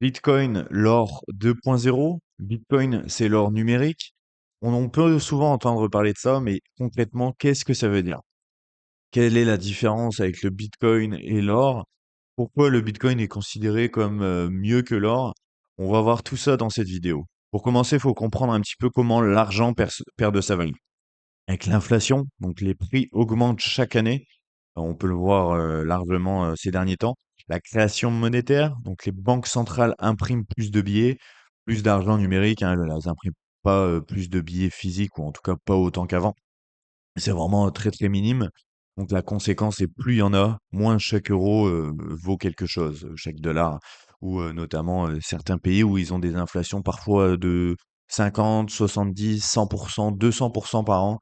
Bitcoin, l'or 2.0. Bitcoin, c'est l'or numérique. On peut souvent entendre parler de ça, mais concrètement, qu'est-ce que ça veut dire? Quelle est la différence avec le Bitcoin et l'or? Pourquoi le Bitcoin est considéré comme mieux que l'or? On va voir tout ça dans cette vidéo. Pour commencer, il faut comprendre un petit peu comment l'argent perd de sa valeur. Avec l'inflation, donc les prix augmentent chaque année. On peut le voir largement ces derniers temps. La création monétaire, donc les banques centrales impriment plus de billets, plus d'argent numérique, hein, elles n'impriment pas plus de billets physiques, ou en tout cas pas autant qu'avant. C'est vraiment très très minime. Donc la conséquence, c'est plus il y en a, moins chaque euro vaut quelque chose, chaque dollar. Ou notamment certains pays où ils ont des inflations parfois de 50, 70, 100%, 200% par an,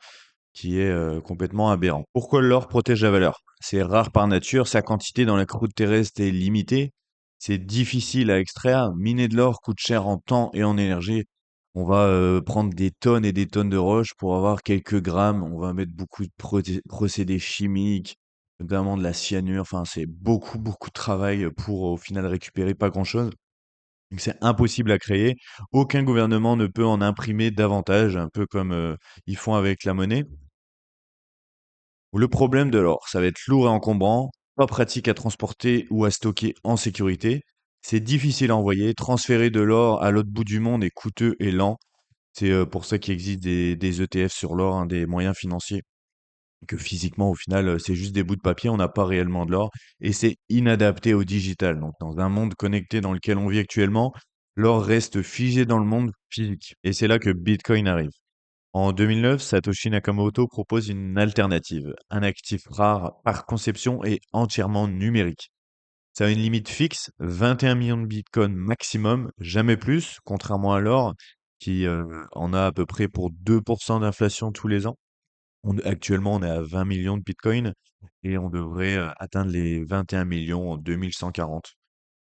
qui est complètement aberrant. Pourquoi l'or protège la valeur? C'est rare par nature, sa quantité dans la croûte terrestre est limitée, c'est difficile à extraire. Miner de l'or coûte cher en temps et en énergie. On va prendre des tonnes et des tonnes de roches pour avoir quelques grammes. On va mettre beaucoup de procédés chimiques, notamment de la cyanure. Enfin, c'est beaucoup, beaucoup de travail pour au final récupérer pas grand-chose. Donc c'est impossible à créer. Aucun gouvernement ne peut en imprimer davantage, un peu comme ils font avec la monnaie. Le problème de l'or, ça va être lourd et encombrant, pas pratique à transporter ou à stocker en sécurité. C'est difficile à envoyer. Transférer de l'or à l'autre bout du monde est coûteux et lent. C'est pour ça qu'il existe des ETF sur l'or, hein, des moyens financiers. Que physiquement, au final, c'est juste des bouts de papier, on n'a pas réellement de l'or. Et c'est inadapté au digital. Donc, dans un monde connecté dans lequel on vit actuellement, l'or reste figé dans le monde physique. Et c'est là que Bitcoin arrive. En 2009, Satoshi Nakamoto propose une alternative, un actif rare par conception et entièrement numérique. Ça a une limite fixe, 21 millions de bitcoins maximum, jamais plus, contrairement à l'or, qui en a à peu près pour 2% d'inflation tous les ans. Actuellement, on est à 20 millions de bitcoins et on devrait atteindre les 21 millions en 2140.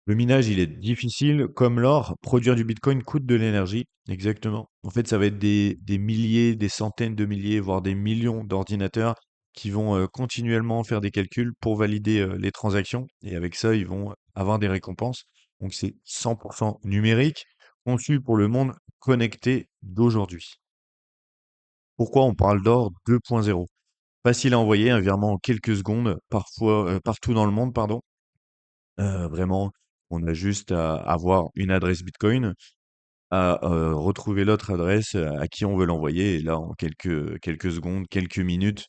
Le minage, il est difficile. Comme l'or, produire du Bitcoin coûte de l'énergie. Exactement. En fait, ça va être des milliers, des centaines de milliers, voire des millions d'ordinateurs qui vont continuellement faire des calculs pour valider les transactions. Et avec ça, ils vont avoir des récompenses. Donc, c'est 100% numérique, conçu pour le monde connecté d'aujourd'hui. Pourquoi on parle d'or 2.0? Facile à envoyer, un virement en quelques secondes, parfois partout dans le monde, pardon. Vraiment, on a juste à avoir une adresse Bitcoin, à retrouver l'autre adresse à qui on veut l'envoyer. Et là, en quelques secondes, quelques minutes,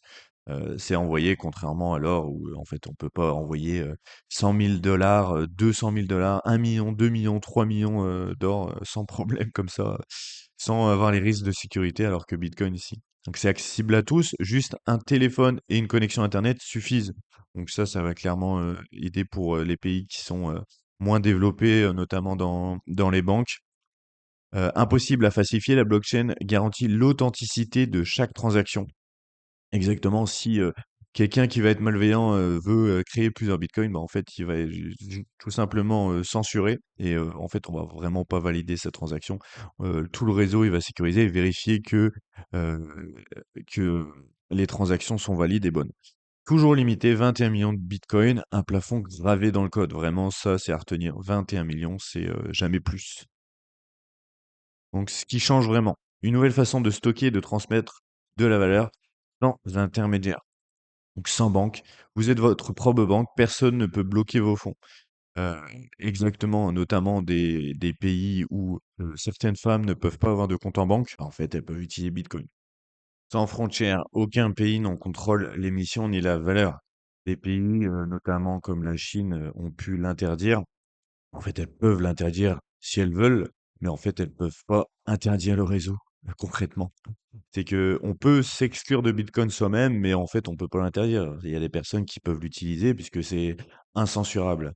c'est envoyé, contrairement à l'or où en fait on peut pas envoyer 100 000 $, 200 000 $, 1 million, 2 millions, 3 millions d'or sans problème comme ça, sans avoir les risques de sécurité, alors que Bitcoin ici. Donc c'est accessible à tous, juste un téléphone et une connexion Internet suffisent. Donc ça va clairement aider pour les pays qui sont moins développés, notamment dans les banques. Impossible à falsifier, la blockchain garantit l'authenticité de chaque transaction. Exactement, si quelqu'un qui va être malveillant veut créer plusieurs bitcoins, bah, en fait, il va tout simplement censurer et en fait, on va vraiment pas valider sa transaction. Tout le réseau, il va sécuriser et vérifier euh, que les transactions sont valides et bonnes. Toujours limité, 21 millions de bitcoins, un plafond gravé dans le code. Vraiment, ça, c'est à retenir. 21 millions, c'est jamais plus. Donc, ce qui change vraiment, une nouvelle façon de stocker et de transmettre de la valeur sans intermédiaire. Donc, sans banque, vous êtes votre propre banque, personne ne peut bloquer vos fonds. Euh, Exactement, notamment des pays où certaines femmes ne peuvent pas avoir de compte en banque. En fait, elles peuvent utiliser Bitcoin. Sans frontières, aucun pays n'en contrôle l'émission ni la valeur. Les pays, notamment comme la Chine, ont pu l'interdire. En fait, elles peuvent l'interdire si elles veulent, mais en fait, elles peuvent pas interdire le réseau, concrètement. C'est que on peut s'exclure de Bitcoin soi-même, mais en fait, on peut pas l'interdire. Il y a des personnes qui peuvent l'utiliser puisque c'est incensurable.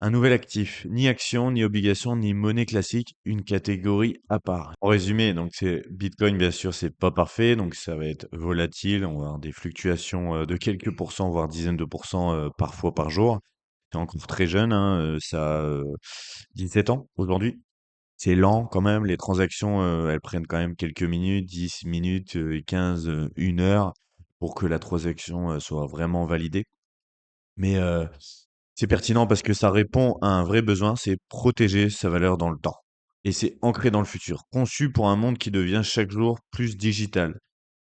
Un nouvel actif, ni action, ni obligation, ni monnaie classique, une catégorie à part. En résumé, donc c'est Bitcoin, bien sûr, c'est pas parfait, donc ça va être volatile, on va avoir des fluctuations de quelques pourcents, voire dizaines de pourcents parfois par jour. C'est encore très jeune, hein, ça a 17 ans aujourd'hui. C'est lent quand même, les transactions, elles prennent quand même quelques minutes, 10 minutes, 15, 1 heure pour que la transaction, soit vraiment validée. Mais, C'est pertinent parce que ça répond à un vrai besoin, c'est protéger sa valeur dans le temps. Et c'est ancré dans le futur, conçu pour un monde qui devient chaque jour plus digital,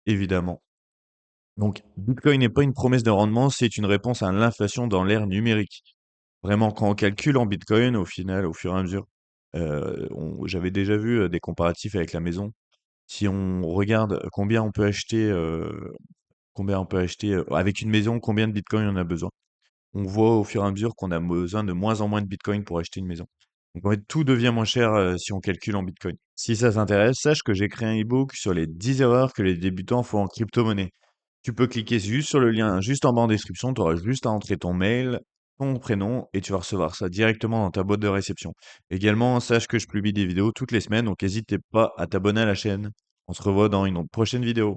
évidemment. Donc, Bitcoin n'est pas une promesse de rendement, c'est une réponse à l'inflation dans l'ère numérique. Vraiment, quand on calcule en Bitcoin, au final, au fur et à mesure, j'avais déjà vu des comparatifs avec la maison. Si on regarde combien on peut acheter avec une maison, combien de Bitcoin on a besoin. On voit au fur et à mesure qu'on a besoin de moins en moins de Bitcoin pour acheter une maison. Donc en fait, tout devient moins cher si on calcule en Bitcoin. Si ça t'intéresse, sache que j'ai créé un ebook sur les 10 erreurs que les débutants font en crypto-monnaie. Tu peux cliquer juste sur le lien juste en bas en description, tu auras juste à entrer ton mail, ton prénom et tu vas recevoir ça directement dans ta boîte de réception. Également, sache que je publie des vidéos toutes les semaines, donc n'hésite pas à t'abonner à la chaîne. On se revoit dans une prochaine vidéo.